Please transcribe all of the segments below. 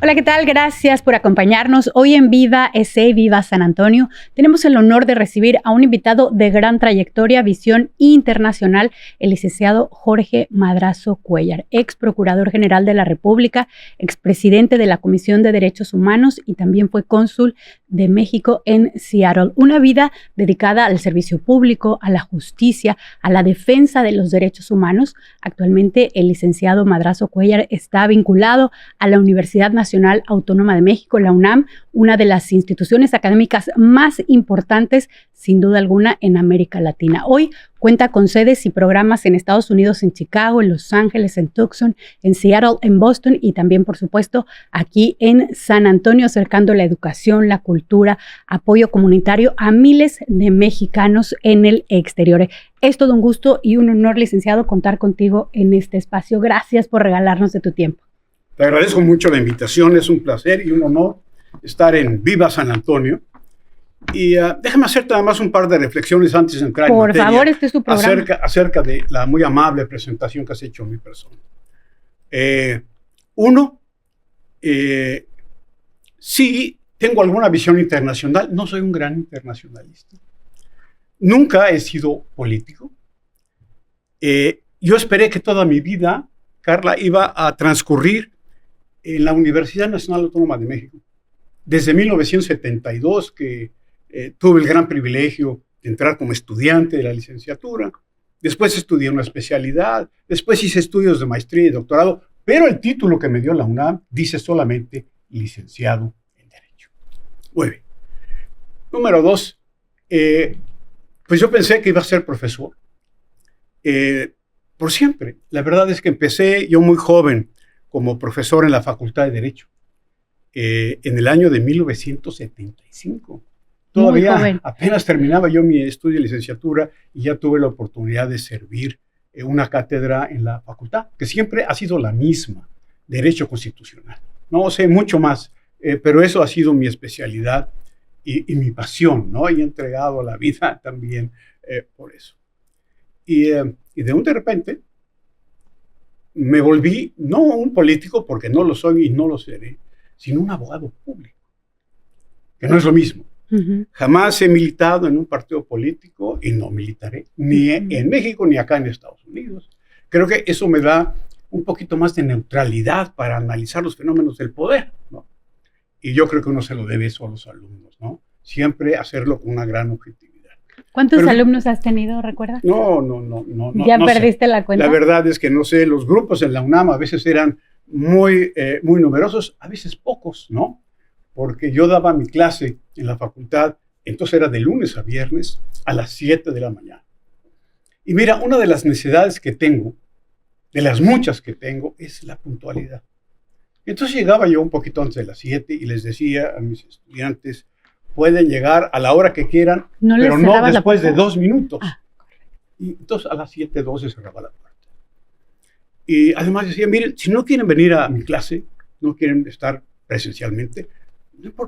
Hola, ¿qué tal? Gracias por acompañarnos. Hoy en Viva EC, Viva San Antonio, tenemos el honor de recibir a un invitado de gran trayectoria, visión internacional, el licenciado Jorge Madrazo Cuéllar, ex procurador general de la República, expresidente de la Comisión de Derechos Humanos y también fue cónsul de México en Seattle. Una vida dedicada al servicio público, a la justicia, a la defensa de los derechos humanos. Actualmente el licenciado Madrazo Cuéllar está vinculado a la Universidad Nacional Autónoma de México, la UNAM, una de las instituciones académicas más importantes, sin duda alguna, en América Latina. Hoy cuenta con sedes y programas en Estados Unidos, en Chicago, en Los Ángeles, en Tucson, en Seattle, en Boston y también, por supuesto, aquí en San Antonio, acercando la educación, la cultura, apoyo comunitario a miles de mexicanos en el exterior. Es todo un gusto y un honor, licenciado, contar contigo en este espacio. Gracias por regalarnos de tu tiempo. Te agradezco mucho la invitación, es un placer y un honor estar en Viva San Antonio. Y déjame hacerte además un par de reflexiones antes de entrar en materia. Por favor, este es tu programa. Acerca de la muy amable presentación que has hecho en mi persona. Uno, sí tengo alguna visión internacional, no soy un gran internacionalista. Nunca he sido político. Yo esperé que toda mi vida, Carla, iba a transcurrir en la Universidad Nacional Autónoma de México. Desde 1972 que tuve el gran privilegio de entrar como estudiante de la licenciatura. Después estudié una especialidad, después hice estudios de maestría y doctorado, pero el título que me dio la UNAM dice solamente licenciado en Derecho. Muy bien. Número dos, pues yo pensé que iba a ser profesor. Por siempre. La verdad es que empecé yo muy joven como profesor en la Facultad de Derecho, en el año de 1975. Todavía apenas terminaba yo mi estudio de licenciatura y ya tuve la oportunidad de servir una cátedra en la facultad, que siempre ha sido la misma, Derecho Constitucional. No sé mucho más, pero eso ha sido mi especialidad y mi pasión, ¿no? Y he entregado la vida también por eso. Y de repente me volví, no un político, porque no lo soy y no lo seré, sino un abogado público, que no es lo mismo. Jamás he militado en un partido político y no militaré, ni en México ni acá en Estados Unidos. Creo que eso me da un poquito más de neutralidad para analizar los fenómenos del poder, ¿no? Y yo creo que uno se lo debe eso a los alumnos, ¿no? Siempre hacerlo con una gran objetividad. ¿Cuántos alumnos has tenido, recuerdas? No. ¿Ya perdiste la cuenta? La verdad es que no sé, los grupos en la UNAM a veces eran muy numerosos, a veces pocos, ¿no? Porque yo daba mi clase en la facultad, entonces era de lunes a viernes a las 7 de la mañana. Y mira, una de las necesidades que tengo, de las muchas que tengo, es la puntualidad. Entonces llegaba yo un poquito antes de las 7 y les decía a mis estudiantes, pueden llegar a la hora que quieran, pero no después de 2 minutos. Y entonces a las 7:12 cerraba la puerta. Y además decía, miren, si no quieren venir a mi clase, no quieren estar presencialmente,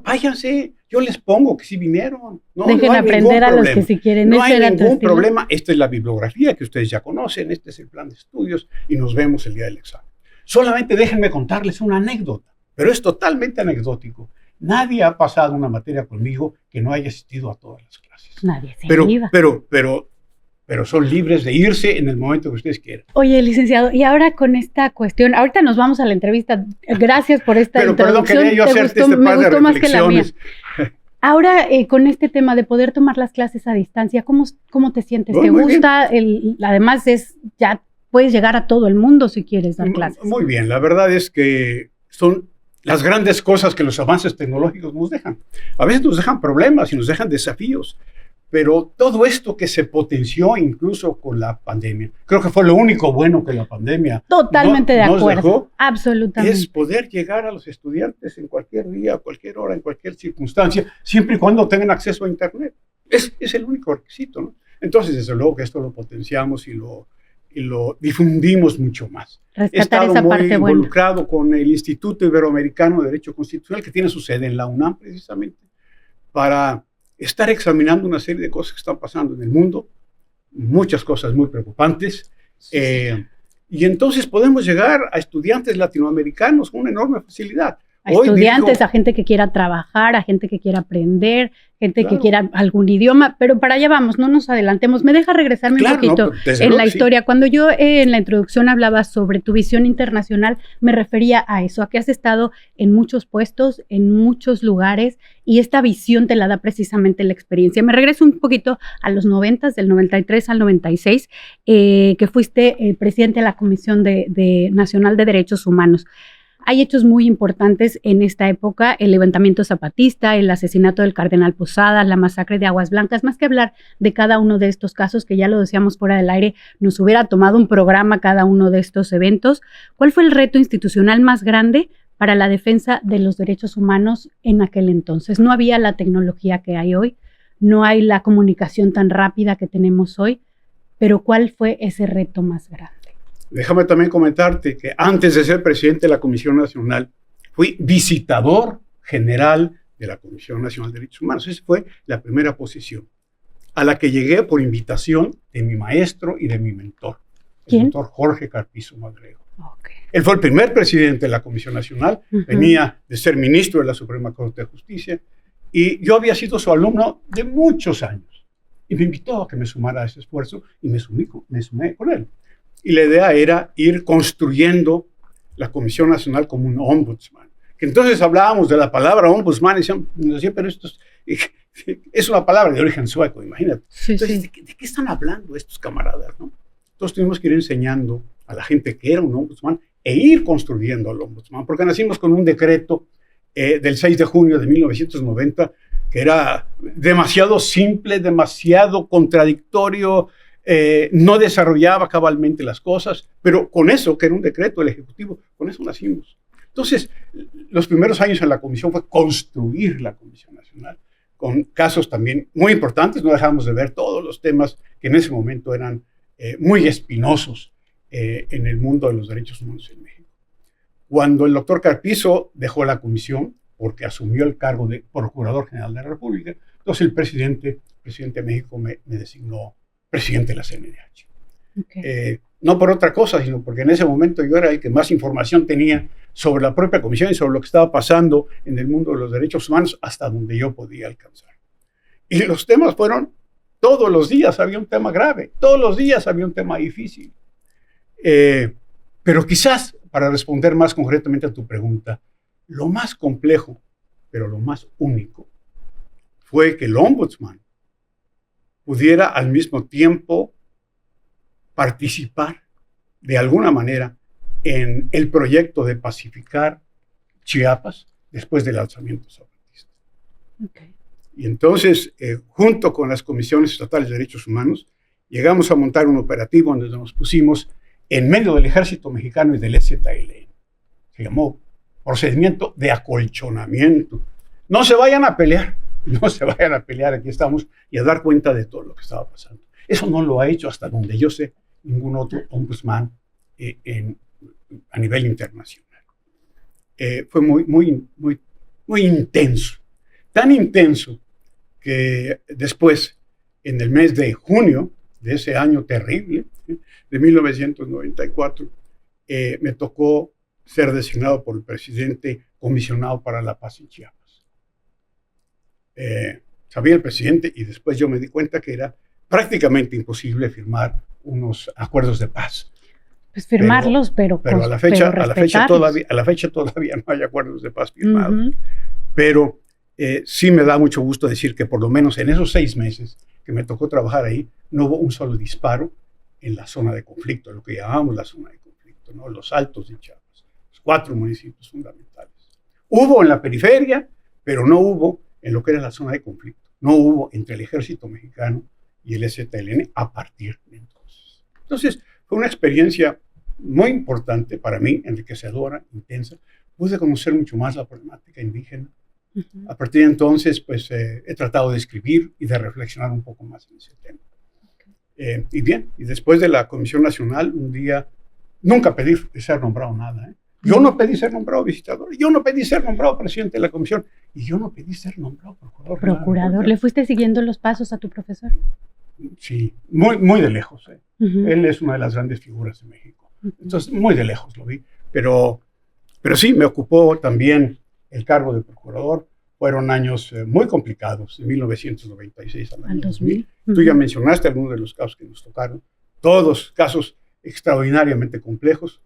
váyanse, yo les pongo que sí vinieron. Dejen aprender a los que sí quieren. No hay ningún problema. Esta es la bibliografía que ustedes ya conocen, este es el plan de estudios y nos vemos el día del examen. Solamente déjenme contarles una anécdota, pero es totalmente anecdótico. Nadie ha pasado una materia conmigo que no haya asistido a todas las clases. Nadie se iba. Pero son libres de irse en el momento que ustedes quieran. Oye, licenciado, y ahora con esta cuestión, ahorita nos vamos a la entrevista. Gracias por esta introducción. Perdón, quería yo hacerte este par de más que la mía. Ahora, con este tema de poder tomar las clases a distancia, ¿cómo te sientes? ¿Te gusta? Además, ya puedes llegar a todo el mundo si quieres dar clases. Muy bien, la verdad es que son las grandes cosas que los avances tecnológicos nos dejan. A veces nos dejan problemas y nos dejan desafíos, pero todo esto que se potenció incluso con la pandemia, creo que fue lo único bueno que la pandemia Totalmente de acuerdo, nos dejó, absolutamente. Es poder llegar a los estudiantes en cualquier día, a cualquier hora, en cualquier circunstancia, siempre y cuando tengan acceso a Internet. Es el único requisito, ¿no? Entonces, desde luego que esto lo potenciamos y lo difundimos mucho más. Rescatar He estado esa muy parte involucrado con el Instituto Iberoamericano de Derecho Constitucional, que tiene su sede en la UNAM precisamente, para estar examinando una serie de cosas que están pasando en el mundo, muchas cosas muy preocupantes, y entonces podemos llegar a estudiantes latinoamericanos con una enorme facilidad. A estudiantes, a gente que quiera trabajar, a gente que quiera aprender, gente que quiera algún idioma, pero para allá vamos, no nos adelantemos. Me deja regresarme un poquito en la historia. Sí. Cuando yo en la introducción hablaba sobre tu visión internacional, me refería a eso, a que has estado en muchos puestos, en muchos lugares, y esta visión te la da precisamente la experiencia. Me regreso un poquito a los 90, del 93 al 96, que fuiste presidente de la Comisión Nacional de Derechos Humanos. Hay hechos muy importantes en esta época, el levantamiento zapatista, el asesinato del cardenal Posadas, la masacre de Aguas Blancas. Más que hablar de cada uno de estos casos, que ya lo decíamos fuera del aire, nos hubiera tomado un programa cada uno de estos eventos. ¿Cuál fue el reto institucional más grande para la defensa de los derechos humanos en aquel entonces? No había la tecnología que hay hoy, no hay la comunicación tan rápida que tenemos hoy, pero ¿cuál fue ese reto más grande? Déjame también comentarte que antes de ser presidente de la Comisión Nacional, fui visitador general de la Comisión Nacional de Derechos Humanos. Esa fue la primera posición a la que llegué por invitación de mi maestro y de mi mentor, el doctor Jorge Carpizo Madrego. Okay. Él fue el primer presidente de la Comisión Nacional, venía de ser ministro de la Suprema Corte de Justicia, y yo había sido su alumno de muchos años. Y me invitó a que me sumara a ese esfuerzo, y me sumé con él. Y la idea era ir construyendo la Comisión Nacional como un ombudsman. Que entonces hablábamos de la palabra ombudsman y nos decían, pero esto es una palabra de origen sueco, imagínate. Sí, entonces, sí. ¿De qué están hablando estos camaradas, no? Entonces tuvimos que ir enseñando a la gente que era un ombudsman e ir construyendo al ombudsman, porque nacimos con un decreto del 6 de junio de 1990 que era demasiado simple, demasiado contradictorio, no desarrollaba cabalmente las cosas, pero con eso, que era un decreto del Ejecutivo, con eso nacimos. Entonces, los primeros años en la comisión fue construir la Comisión Nacional, con casos también muy importantes. No dejamos de ver todos los temas que en ese momento eran muy espinosos en el mundo de los derechos humanos en México. Cuando el doctor Carpizo dejó la comisión, porque asumió el cargo de Procurador General de la República, entonces el presidente de México me designó presidente de la CNDH. Okay. No por otra cosa, sino porque en ese momento yo era el que más información tenía sobre la propia comisión y sobre lo que estaba pasando en el mundo de los derechos humanos hasta donde yo podía alcanzar. Y los temas fueron, todos los días había un tema grave, todos los días había un tema difícil. Pero quizás, para responder más concretamente a tu pregunta, lo más complejo, pero lo más único, fue que el ombudsman pudiera al mismo tiempo participar de alguna manera en el proyecto de pacificar Chiapas después del alzamiento zapatista. Okay. Y entonces, junto con las comisiones estatales de derechos humanos, llegamos a montar un operativo donde nos pusimos en medio del ejército mexicano y del EZLN. Se llamó procedimiento de acolchonamiento. No se vayan a pelear. No se vayan a pelear, aquí estamos, y a dar cuenta de todo lo que estaba pasando. Eso no lo ha hecho, hasta donde yo sé, ningún otro ombudsman a nivel internacional. Fue muy intenso. Tan intenso que después, en el mes de junio de ese año terrible, de 1994, me tocó ser designado por el presidente comisionado para la paz en Chiapas. Sabía el presidente y después yo me di cuenta que era prácticamente imposible firmar unos acuerdos de paz. Pues firmarlos, pero a la fecha todavía no hay acuerdos de paz firmados. Pero sí me da mucho gusto decir que por lo menos en esos 6 meses que me tocó trabajar ahí, no hubo un solo disparo en la zona de conflicto, lo que llamamos la zona de conflicto, ¿no? Los Altos de Chiapas, los 4 municipios fundamentales. Hubo en la periferia, pero no hubo en lo que era la zona de conflicto. No hubo entre el ejército mexicano y el EZLN a partir de entonces. Entonces, fue una experiencia muy importante para mí, enriquecedora, intensa. Pude conocer mucho más la problemática indígena. A partir de entonces, pues, he tratado de escribir y de reflexionar un poco más en ese tema. Y bien, y después de la Comisión Nacional, un día, nunca pedí ser nombrado nada, Yo no pedí ser nombrado visitador, yo no pedí ser nombrado presidente de la comisión, y yo no pedí ser nombrado procurador. ¿Procurador? ¿Le fuiste siguiendo los pasos a tu profesor? Sí, muy de lejos. Él es una de las grandes figuras de México. Entonces, muy de lejos lo vi. Pero sí, me ocupó también el cargo de procurador. Fueron años muy complicados, de 1996 al año 2000. Tú ya mencionaste algunos de los casos que nos tocaron, todos casos extraordinariamente complejos.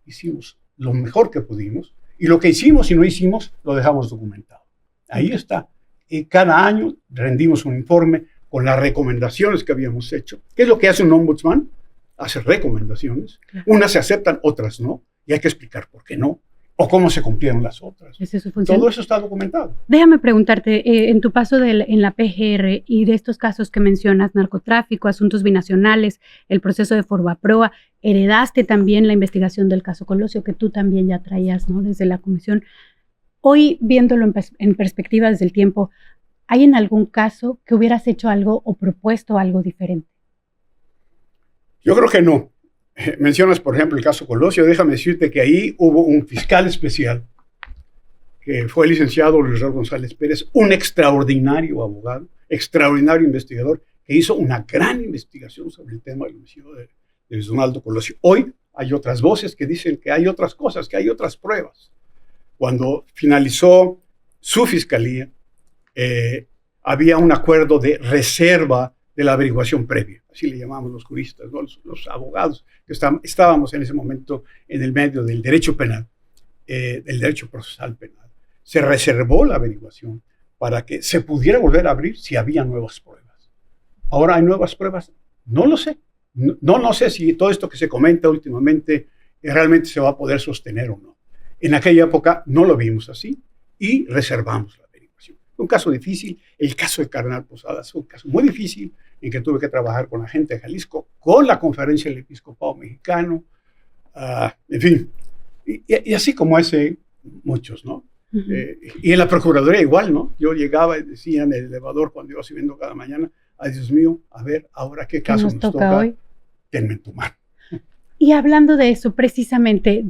Hicimos lo mejor que pudimos, y lo que hicimos y no hicimos lo dejamos documentado. Ahí está. Y cada año rendimos un informe con las recomendaciones que habíamos hecho. ¿Qué es lo que hace un ombudsman? Hace recomendaciones. Claro. Unas se aceptan, otras no, y hay que explicar por qué no, o cómo se cumplieron las otras. ¿Esa es su función? Todo eso está documentado. Déjame preguntarte, en tu paso en la PGR y de estos casos que mencionas, narcotráfico, asuntos binacionales, el proceso de Forbaproa, heredaste también la investigación del caso Colosio, que tú también ya traías, ¿no?, desde la comisión. Hoy, viéndolo en perspectiva desde el tiempo, ¿hay en algún caso que hubieras hecho algo o propuesto algo diferente? Yo creo que no. Mencionas, por ejemplo, el caso Colosio. Déjame decirte que ahí hubo un fiscal especial, que fue el licenciado Luis Raúl González Pérez, un extraordinario abogado, extraordinario investigador, que hizo una gran investigación sobre el tema del homicidio de Luis Donaldo Colosio. Hoy hay otras voces que dicen que hay otras cosas, que hay otras pruebas. Cuando finalizó su fiscalía, había un acuerdo de reserva de la averiguación previa, así le llamamos los juristas, ¿no? los abogados, que estábamos en ese momento en el medio del derecho penal, del derecho procesal penal. Se reservó la averiguación para que se pudiera volver a abrir si había nuevas pruebas. Ahora hay nuevas pruebas, no lo sé. No sé si todo esto que se comenta últimamente realmente se va a poder sostener o no. En aquella época no lo vimos así y reservamos la averiguación. Fue un caso difícil. El caso de Cardenal Posadas fue un caso muy difícil en que tuve que trabajar con la gente de Jalisco, con la Conferencia del Episcopado Mexicano, en fin. Y así como ese, muchos, ¿no? Y en la Procuraduría igual, ¿no? Yo llegaba y decía en el elevador cuando iba subiendo cada mañana, ay Dios mío, a ver, ahora qué caso nos toca hoy. Tenme en tu mano. Y hablando de eso, precisamente,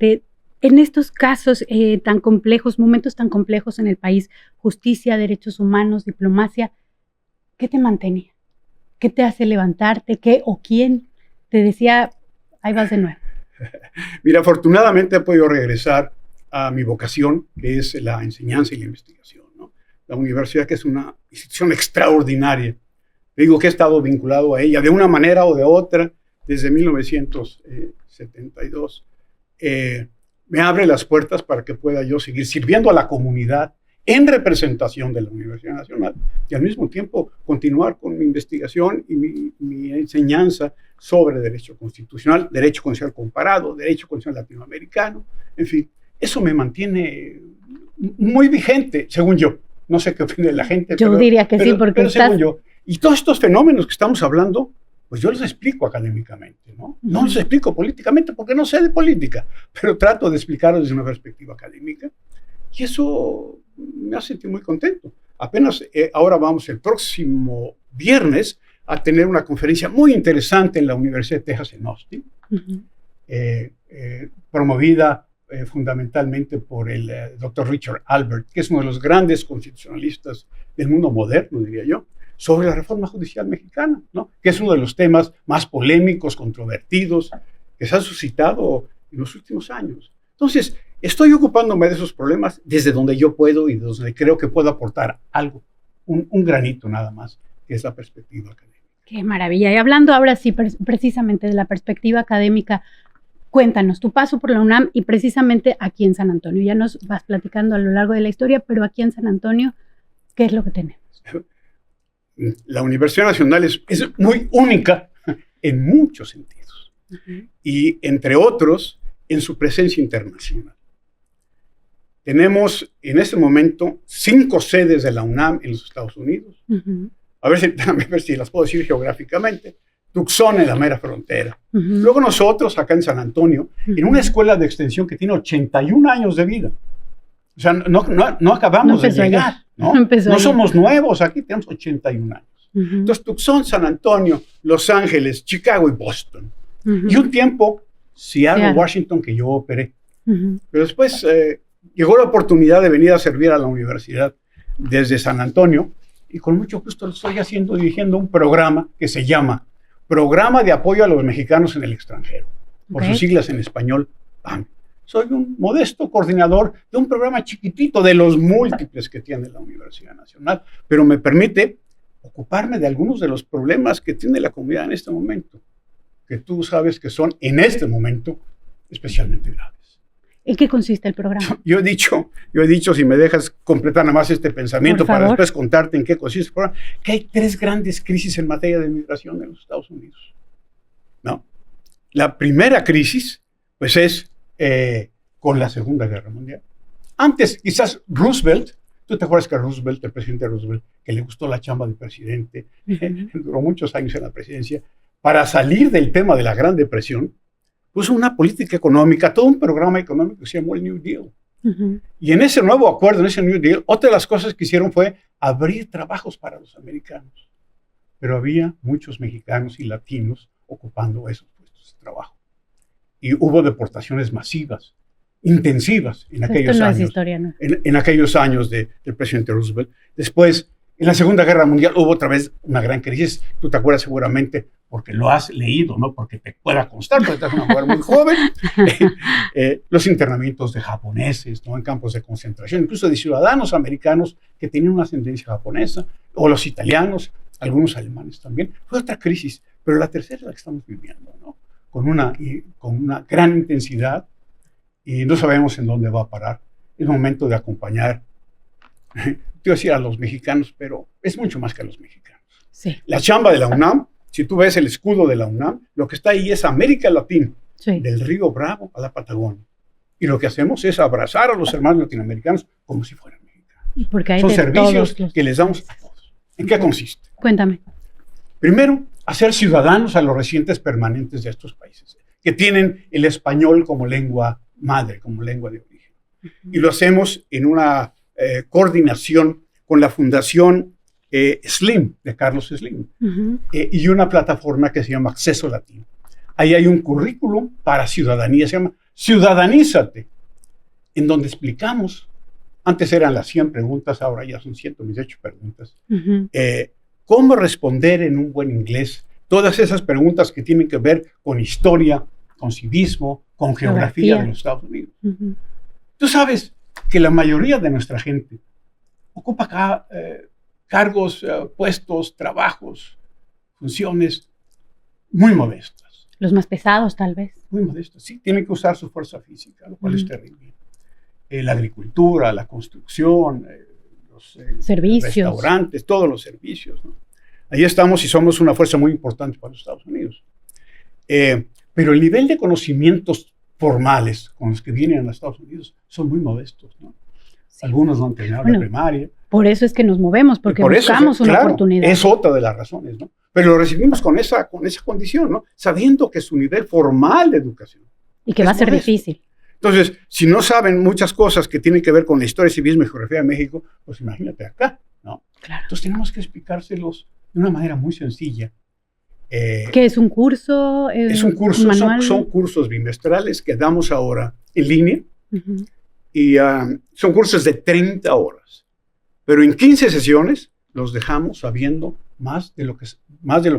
en estos casos tan complejos, momentos tan complejos en el país, justicia, derechos humanos, diplomacia, ¿qué te mantenía? ¿Qué te hace levantarte? ¿Qué o quién te decía, ahí vas de nuevo? Mira, afortunadamente he podido regresar a mi vocación, que es la enseñanza y la investigación, ¿no? La universidad, que es una institución extraordinaria. Digo que he estado vinculado a ella de una manera o de otra desde 1972. Me abre las puertas para que pueda yo seguir sirviendo a la comunidad en representación de la Universidad Nacional y al mismo tiempo continuar con mi investigación y mi enseñanza sobre derecho constitucional, derecho constitucional comparado, derecho constitucional latinoamericano, en fin. Eso me mantiene muy vigente, según yo. No sé qué opina la gente. Yo diría que sí, porque según yo. Y todos estos fenómenos que estamos hablando, pues yo los explico académicamente, ¿no? No los explico políticamente porque no sé de política, pero trato de explicarlos desde una perspectiva académica. Y eso me hace sentir muy contento. Apenas ahora vamos el próximo viernes a tener una conferencia muy interesante en la Universidad de Texas en Austin, promovida fundamentalmente por el Dr. Richard Albert, que es uno de los grandes constitucionalistas del mundo moderno, diría yo, sobre la reforma judicial mexicana, ¿no? Que es uno de los temas más polémicos, controvertidos, que se han suscitado en los últimos años. Entonces, estoy ocupándome de esos problemas desde donde yo puedo y donde creo que puedo aportar algo, un granito nada más, que es la perspectiva académica. Qué maravilla. Y hablando ahora sí precisamente de la perspectiva académica, cuéntanos tu paso por la UNAM y precisamente aquí en San Antonio. Ya nos vas platicando a lo largo de la historia, pero aquí en San Antonio, ¿qué es lo que tenemos? La Universidad Nacional es muy única en muchos sentidos. Y entre otros, en su presencia internacional. Tenemos en este momento 5 sedes de la UNAM en los Estados Unidos. A ver si las puedo decir geográficamente. Tucson en la mera frontera. Luego nosotros acá en San Antonio, en una escuela de extensión que tiene 81 años de vida. O sea, no acabamos de llegar. No somos nuevos, aquí tenemos 81 años. Entonces, Tucson, San Antonio, Los Ángeles, Chicago y Boston. Y un tiempo, Seattle, Washington, que yo operé. Pero después llegó la oportunidad de venir a servir a la universidad desde San Antonio y con mucho gusto lo estoy dirigiendo un programa que se llama Programa de Apoyo a los Mexicanos en el Extranjero, por sus siglas en español, PAM. Soy un modesto coordinador de un programa chiquitito de los múltiples que tiene la Universidad Nacional, pero me permite ocuparme de algunos de los problemas que tiene la comunidad en este momento, que tú sabes que son en este momento especialmente graves. ¿En qué consiste el programa? Yo he dicho, si me dejas completar nada más este pensamiento para después contarte en qué consiste el programa, que hay 3 grandes crisis en materia de migración en los Estados Unidos, ¿no? La primera crisis, pues es con la Segunda Guerra Mundial. Antes, quizás Roosevelt, ¿tú te acuerdas que Roosevelt, el presidente Roosevelt, que le gustó la chamba de presidente, duró muchos años en la presidencia, para salir del tema de la Gran Depresión, puso una política económica, todo un programa económico que se llamó el New Deal. Y en ese nuevo acuerdo, en ese New Deal, otra de las cosas que hicieron fue abrir trabajos para los americanos. Pero había muchos mexicanos y latinos ocupando esos puestos de trabajo. Y hubo deportaciones masivas, intensivas en aquellos años. Es historia, ¿no? En aquellos años del presidente Roosevelt. Después, en la Segunda Guerra Mundial, hubo otra vez una gran crisis. Tú te acuerdas seguramente porque lo has leído, no porque te pueda constar, porque estás una mujer muy joven. Los internamientos de japoneses, ¿no? En campos de concentración, incluso de ciudadanos americanos que tenían una ascendencia japonesa, o los italianos, algunos alemanes también. Fue otra crisis, pero la tercera es la que estamos viviendo, ¿no? Con una gran intensidad, y no sabemos en dónde va a parar. Es momento de acompañar, te iba a decir a los mexicanos, pero es mucho más que a los mexicanos. Sí. La chamba de la UNAM, si tú ves el escudo de la UNAM, lo que está ahí es América Latina, sí, del Río Bravo a la Patagonia. Y lo que hacemos es abrazar a los hermanos latinoamericanos como si fueran mexicanos. Porque hay son servicios que les damos a todos. ¿En qué consiste? Cuéntame. Primero, hacer ciudadanos a los residentes permanentes de estos países, que tienen el español como lengua madre, como lengua de origen. Y lo hacemos en una coordinación con la Fundación SLIM, de Carlos Slim, y una plataforma que se llama Acceso Latino. Ahí hay un currículum para ciudadanía, se llama Ciudadanízate, en donde explicamos, antes eran las 100 preguntas, ahora ya son 118 preguntas, cómo responder en un buen inglés todas esas preguntas que tienen que ver con historia, con civismo, con geografía de los Estados Unidos. Tú sabes que la mayoría de nuestra gente ocupa acá cargos, puestos, trabajos, funciones muy modestas. Los más pesados, tal vez. Muy modestas, sí. Tienen que usar su fuerza física, lo cual es terrible. La agricultura, la construcción, los servicios, restaurantes, todos los servicios, ¿no? Ahí estamos y somos una fuerza muy importante para los Estados Unidos. Pero el nivel de conocimientos formales con los que vienen a los Estados Unidos son muy modestos, ¿no? Sí. Algunos no han terminado la primaria. Por eso es que nos movemos, porque buscamos una oportunidad. Es otra de las razones, ¿no? Pero lo recibimos con esa condición, ¿no? Sabiendo que su nivel formal de educación y que va a ser difícil. Entonces, si no saben muchas cosas que tienen que ver con la historia, civismo y geografía de México, pues imagínate acá, ¿no? Claro. Entonces tenemos que explicárselos de una manera muy sencilla. ¿Qué es un curso? Es un curso, son cursos bimestrales que damos ahora en línea, y son cursos de 30 horas, pero en 15 sesiones los dejamos sabiendo más de lo que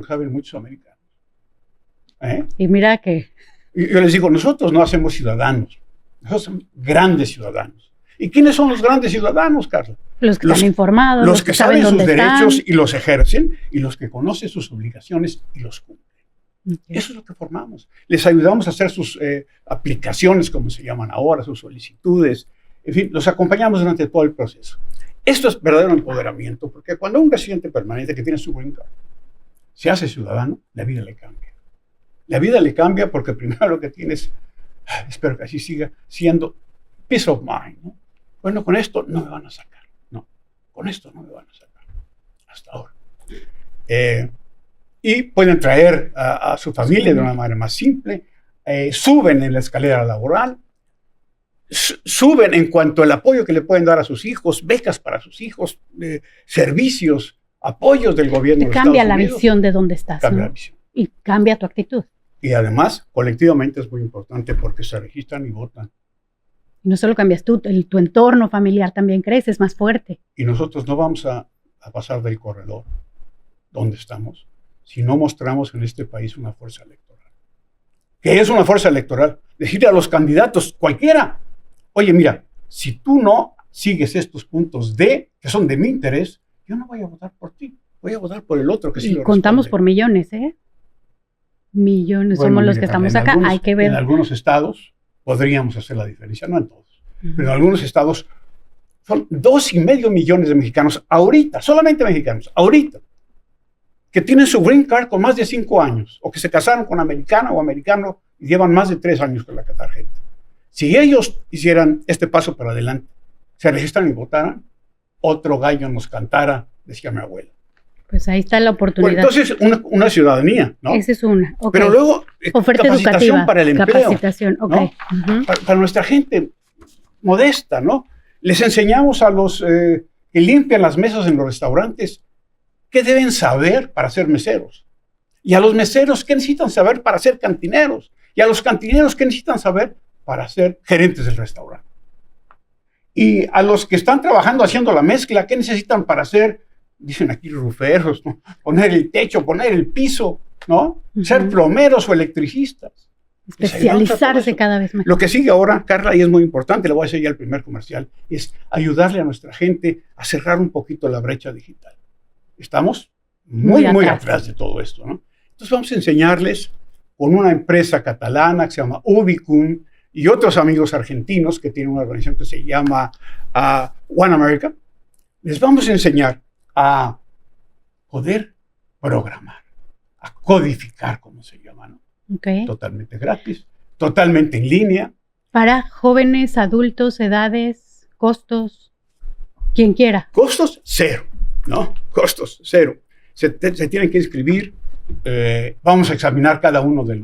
saben muchos americanos. Y mira que... Yo les digo, nosotros no hacemos ciudadanos, nosotros somos grandes ciudadanos. ¿Y quiénes son los grandes ciudadanos, Carla? Los que están informados, los que saben sus derechos y los ejercen, y los que conocen sus obligaciones y los cumplen. Eso es lo que formamos. Les ayudamos a hacer sus aplicaciones, como se llaman ahora, sus solicitudes. En fin, los acompañamos durante todo el proceso. Esto es verdadero empoderamiento, porque cuando un residente permanente que tiene su green card se hace ciudadano, la vida le cambia. La vida le cambia porque primero lo que tienes, espero que así siga siendo, peace of mind, ¿no? Bueno, con esto no me van a sacar. No, con esto no me van a sacar. Hasta ahora. Y pueden traer a su familia de una manera más simple. Suben en la escalera laboral. Suben en cuanto al apoyo que le pueden dar a sus hijos, becas para sus hijos, servicios, apoyos del gobierno de los Estados Unidos. Cambia la visión de dónde estás, cambia ¿no? la visión. Y cambia tu actitud. Y además, colectivamente es muy importante porque se registran y votan. Y no solo cambias tú, tu entorno familiar también crece, es más fuerte. Y nosotros no vamos a pasar del corredor donde estamos si no mostramos en este país una fuerza electoral. ¿Qué es una fuerza electoral? decirle a los candidatos, cualquiera, oye, mira, si tú no sigues estos puntos que son de mi interés, yo no voy a votar por ti, voy a votar por el otro que sí lo responde. Contamos por millones, ¿eh? Millones, bueno, somos los que estamos acá, hay que ver. En algunos estados podríamos hacer la diferencia, no en todos, pero en algunos estados son 2,5 millones de mexicanos ahorita, solamente mexicanos, ahorita, que tienen su green card con más de 5 años, o que se casaron con americana o americano y llevan más de 3 años con la tarjeta. Si ellos hicieran este paso para adelante, se registran y votaran, otro gallo nos cantara, decía mi abuela. Pues ahí está la oportunidad. Bueno, entonces, una ciudadanía, ¿no? Esa es una. Okay. Pero luego, oferta capacitación educativa, para el empleo. Capacitación, ok. ¿No? Para nuestra gente modesta, ¿no? Les enseñamos a los que limpian las mesas en los restaurantes qué deben saber para ser meseros. Y a los meseros, qué necesitan saber para ser cantineros. Y a los cantineros, qué necesitan saber para ser gerentes del restaurante. Y a los que están trabajando haciendo la mezcla, qué necesitan para ser, dicen aquí, ruferos, ¿no? Poner el techo, poner el piso, ¿no? Ser plomeros o electricistas. Especializarse cada vez más. Lo que sigue ahora, Carla, y es muy importante, le voy a hacer ya el primer comercial, es ayudarle a nuestra gente a cerrar un poquito la brecha digital. Estamos muy atrás de todo esto, ¿no? Entonces vamos a enseñarles con una empresa catalana que se llama Ubicum y otros amigos argentinos que tienen una organización que se llama One America. Les vamos a enseñar a poder programar, a codificar, como se llama, ¿no? Okay. Totalmente gratis, totalmente en línea. Para jóvenes, adultos, edades, costos, quien quiera. Costos cero, ¿no? Costos cero. Se tienen que inscribir. Vamos a examinar cada uno de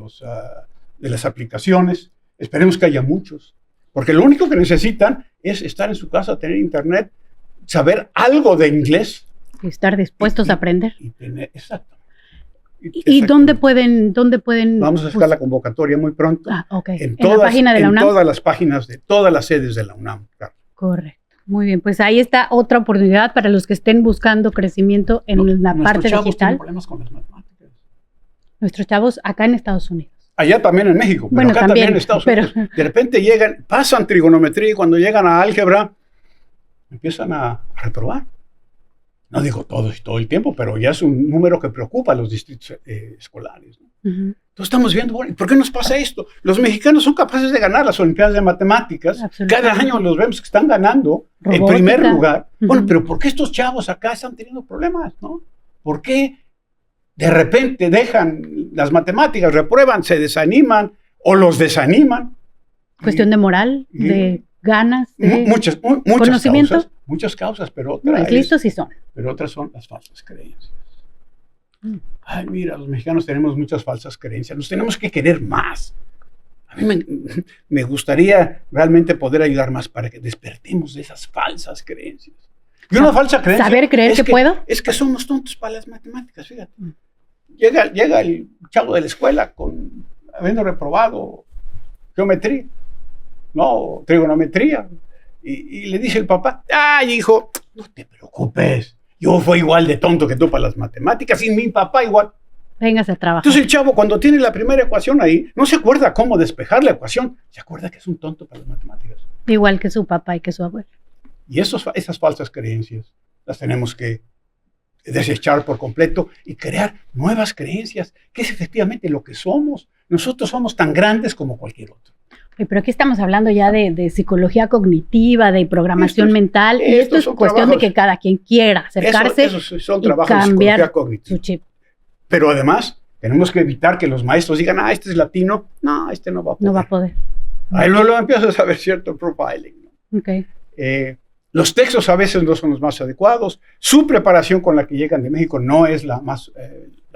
las aplicaciones. Esperemos que haya muchos, porque lo único que necesitan es estar en su casa, tener internet, saber algo de inglés. Y estar dispuestos a aprender. Exacto. ¿Y dónde pueden? Vamos a sacar la convocatoria muy pronto. Okay. En la página de la UNAM. En todas las páginas de todas las sedes de la UNAM. Claro. Correcto. Muy bien, pues ahí está otra oportunidad para los que estén buscando crecimiento en la parte digital. Nuestros chavos tienen problemas con las matemáticas. Nuestros chavos acá en Estados Unidos. Allá también en México, pero bueno, acá también en Estados Unidos. De repente llegan, pasan trigonometría y cuando llegan a álgebra empiezan a reprobar. No digo todo el tiempo, pero ya es un número que preocupa a los distritos escolares, ¿no? Entonces estamos viendo, bueno, ¿por qué nos pasa esto? Los mexicanos son capaces de ganar las Olimpiadas de Matemáticas. Cada año los vemos que están ganando en primer lugar. Bueno, pero ¿por qué estos chavos acá están teniendo problemas, no? ¿Por qué de repente dejan las matemáticas, reprueban, se desaniman o los desaniman? Cuestión de moral, de ganas, de muchas conocimiento. Muchas causas, pero otras. Listos sí son. Pero otras son las falsas creencias. Ay, mira, los mexicanos tenemos muchas falsas creencias. Nos tenemos que querer más. A mí me gustaría realmente poder ayudar más para que despertemos de esas falsas creencias. Y una falsa creencia. ¿Saber creer que puedo? Es que somos tontos para las matemáticas, fíjate. Llega el chavo de la escuela habiendo reprobado geometría, no, trigonometría. Y le dice el papá, ay, hijo, no te preocupes, yo fui igual de tonto que tú para las matemáticas y mi papá igual. Véngase a trabajar. Entonces el chavo cuando tiene la primera ecuación ahí, no se acuerda cómo despejar la ecuación, se acuerda que es un tonto para las matemáticas. Igual que su papá y que su abuelo. Y esas falsas creencias las tenemos que desechar por completo y crear nuevas creencias, que es efectivamente lo que somos. Nosotros somos tan grandes como cualquier otro. Pero aquí estamos hablando ya de psicología cognitiva, de programación mental, y esto es cuestión de que cada quien quiera acercarse son trabajos y cambiar de psicología cognitiva. Su chip. Pero además, tenemos que evitar que los maestros digan, este es latino, no, este no va a poder. No va a poder. Ahí no lo empiezas a ver cierto profiling. Okay. Los textos a veces no son los más adecuados. Su preparación con la que llegan de México no es la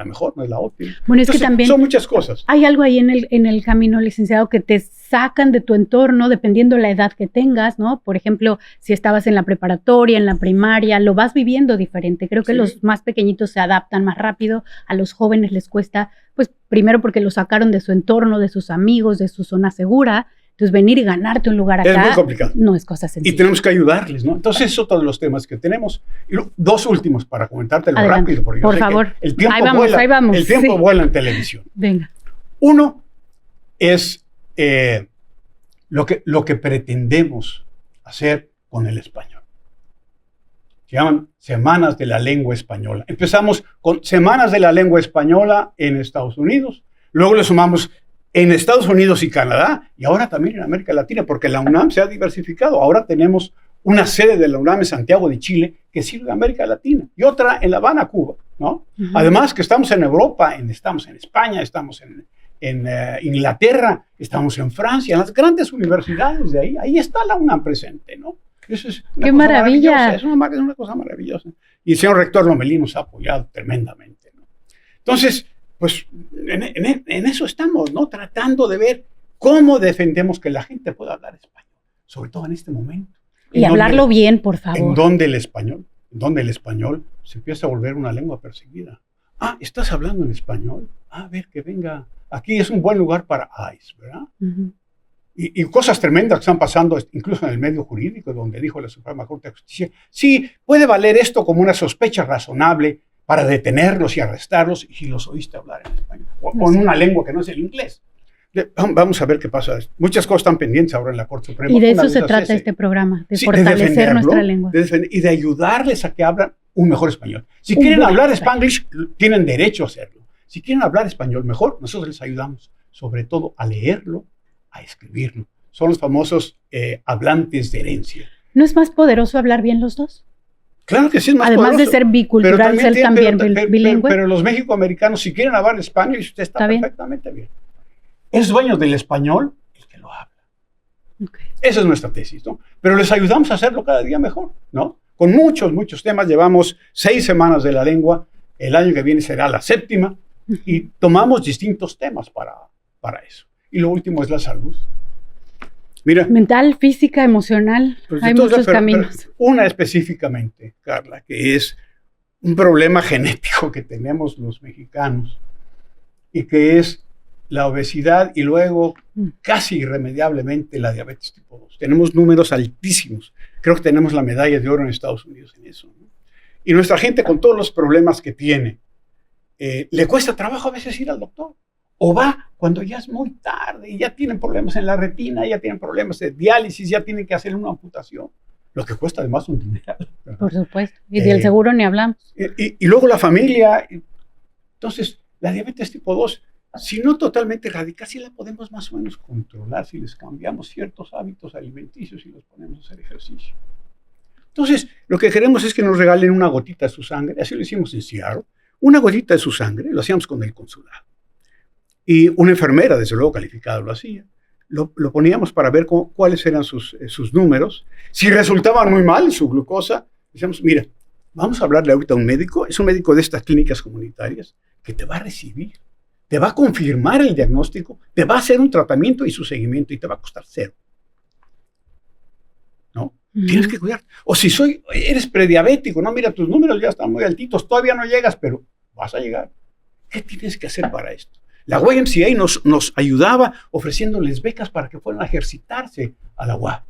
mejor, no es la óptima. Bueno, es que también son muchas cosas. Hay algo ahí en el camino, licenciado, que te sacan de tu entorno dependiendo la edad que tengas, ¿no? Por ejemplo, si estabas en la preparatoria, en la primaria, lo vas viviendo diferente. Creo que los más pequeñitos se adaptan más rápido, a los jóvenes les cuesta, pues primero porque lo sacaron de su entorno, de sus amigos, de su zona segura. Entonces, venir y ganarte un lugar acá es muy complicado. No es cosa sencilla. Y tenemos que ayudarles, ¿no? Entonces, eso todos los temas que tenemos. Y dos últimos para comentártelo rápido. Porque por favor. El tiempo ahí vamos. El tiempo vuela en televisión. Venga. Uno es lo que pretendemos hacer con el español. Se llaman Semanas de la Lengua Española. Empezamos con Semanas de la Lengua Española en Estados Unidos, luego le sumamos en Estados Unidos y Canadá, y ahora también en América Latina, porque la UNAM se ha diversificado. Ahora tenemos una sede de la UNAM en Santiago de Chile que sirve a América Latina y otra en La Habana, Cuba, ¿no? Uh-huh. Además que estamos en Europa, estamos en España, estamos en Inglaterra, estamos en Francia, en las grandes universidades de ahí está la UNAM presente, ¿no? Eso es una ¡Qué cosa maravilla! Es una cosa maravillosa. Y el señor rector Lomelí nos ha apoyado tremendamente, ¿no? Entonces, pues en eso estamos, ¿no? Tratando de ver cómo defendemos que la gente pueda hablar español, sobre todo en este momento. Y hablarlo bien, por favor. En donde el español se empieza a volver una lengua perseguida. Ah, ¿estás hablando en español? A ver, que venga. Aquí es un buen lugar para ICE, ¿verdad? Uh-huh. Y cosas tremendas que están pasando, incluso en el medio jurídico, donde dijo la Suprema Corte de Justicia, sí, puede valer esto como una sospecha razonable para detenerlos y arrestarlos, y si los oíste hablar en español, o en una lengua que no es el inglés. Vamos a ver qué pasa. Muchas cosas están pendientes ahora en la Corte Suprema. Y de eso se trata este programa, de fortalecer nuestra lengua. Y de ayudarles a que hablen un mejor español. Si quieren hablar Spanglish, tienen derecho a hacerlo. Si quieren hablar español mejor, nosotros les ayudamos, sobre todo a leerlo, a escribirlo. Son los famosos hablantes de herencia. ¿No es más poderoso hablar bien los dos? Claro que sí es más Además poderoso. De ser bicultural, ser también bilingüe. Pero los mexicoamericanos, si quieren hablar español, usted está perfectamente bien. Es dueño del español el que lo habla. Okay. Esa es nuestra tesis, ¿no? Pero les ayudamos a hacerlo cada día mejor, ¿no? Con muchos temas. Llevamos 6 semanas de la lengua. El año que viene será la 7ª. Y tomamos distintos temas para eso. Y lo último es la salud. Mira, mental, física, emocional. Pues hay muchos caminos. Pero una específicamente, Carla, que es un problema genético que tenemos los mexicanos y que es la obesidad y luego casi irremediablemente la diabetes tipo 2. Tenemos números altísimos. Creo que tenemos la medalla de oro en Estados Unidos en eso, ¿no? Y nuestra gente, con todos los problemas que tiene, le cuesta trabajo a veces ir al doctor. O va cuando ya es muy tarde y ya tienen problemas en la retina, ya tienen problemas de diálisis, ya tienen que hacer una amputación. Lo que cuesta además un dinero, ¿verdad? Por supuesto. Y del seguro ni hablamos. Y luego la familia. Entonces, la diabetes tipo 2, si no totalmente erradicar, sí la podemos más o menos controlar si les cambiamos ciertos hábitos alimenticios y los ponemos a hacer ejercicio. Entonces, lo que queremos es que nos regalen una gotita de su sangre. Así lo hicimos en Seattle. Una gotita de su sangre, lo hacíamos con el consulado. Y una enfermera, desde luego calificada, lo hacía. Lo poníamos para ver cuáles eran sus números. Si resultaban muy mal su glucosa, decíamos, mira, vamos a hablarle ahorita a un médico. Es un médico de estas clínicas comunitarias que te va a recibir, te va a confirmar el diagnóstico, te va a hacer un tratamiento y su seguimiento y te va a costar 0. ¿No? Tienes que cuidar. O si eres prediabético, no, mira, tus números ya están muy altitos, todavía no llegas, pero vas a llegar. ¿Qué tienes que hacer para esto? La YMCA nos ayudaba ofreciéndoles becas para que fueran a ejercitarse a la UAP.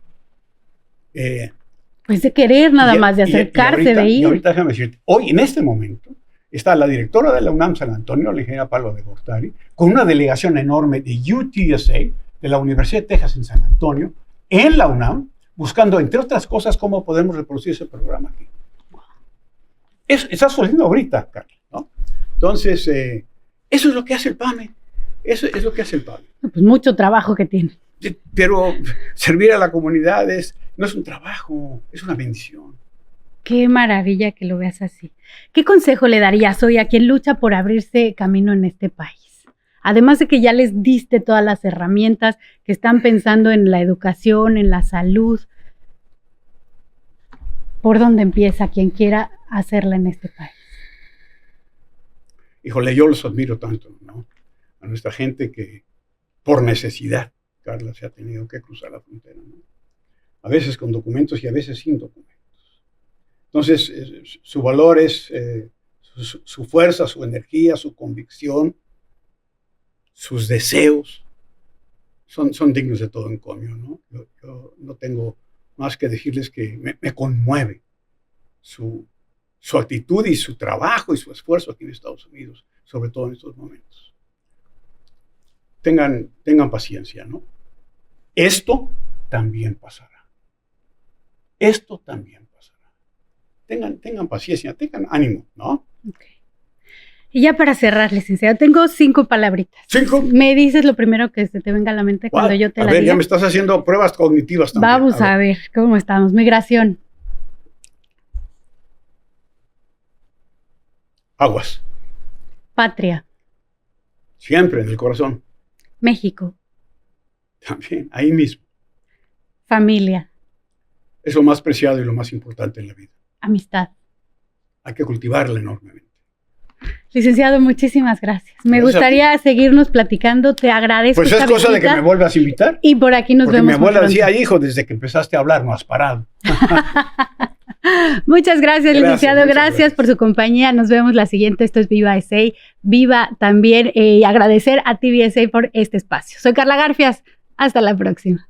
Pues de querer nada más, de acercarse, de ir. Y ahorita déjame decirte, hoy en este momento está la directora de la UNAM San Antonio, la ingeniera Paula de Gortari, con una delegación enorme de UTSA, de la Universidad de Texas en San Antonio, en la UNAM, buscando, entre otras cosas, cómo podemos reproducir ese programa aquí. Está sucediendo ahorita, Carlos, ¿no? Entonces, eso es lo que hace el PAME. Eso es lo que hace el PAME. Pues mucho trabajo que tiene. Pero servir a la comunidad no es un trabajo, es una bendición. Qué maravilla que lo veas así. ¿Qué consejo le darías hoy a quien lucha por abrirse camino en este país? Además de que ya les diste todas las herramientas, que están pensando en la educación, en la salud. ¿Por dónde empieza quien quiera hacerla en este país? Híjole, yo los admiro tanto, ¿no? A nuestra gente que por necesidad, Carla, se ha tenido que cruzar la frontera, ¿no? A veces con documentos y a veces sin documentos. Entonces, su valor es su fuerza, su energía, su convicción, sus deseos, son dignos de todo encomio, ¿no? Yo no tengo más que decirles que me conmueve su actitud y su trabajo y su esfuerzo aquí en Estados Unidos, sobre todo en estos momentos. Tengan paciencia, ¿no? Esto también pasará. Esto también pasará. Tengan paciencia, tengan ánimo, ¿no? Okay. Y ya para cerrar, licenciado, tengo 5 palabritas. 5. Me dices lo primero que se te venga a la mente cuando yo te la diga. A ver, ya me estás haciendo pruebas cognitivas también. Vamos a ver cómo estamos. Migración. Aguas. Patria. Siempre en el corazón. México. También, ahí mismo. Familia. Es lo más preciado y lo más importante en la vida. Amistad. Hay que cultivarla enormemente. Licenciado, muchísimas gracias. Me gustaría seguirnos platicando. Te agradezco. Pues es cosa de que me vuelvas a invitar. Y por aquí nos vemos. Porque mi abuela decía, hijo, desde que empezaste a hablar no has parado. Muchas gracias, licenciado. Gracias por su compañía. Nos vemos la siguiente. Esto es Viva SA. Viva también agradecer a TVSA por este espacio. Soy Carla Garfias. Hasta la próxima.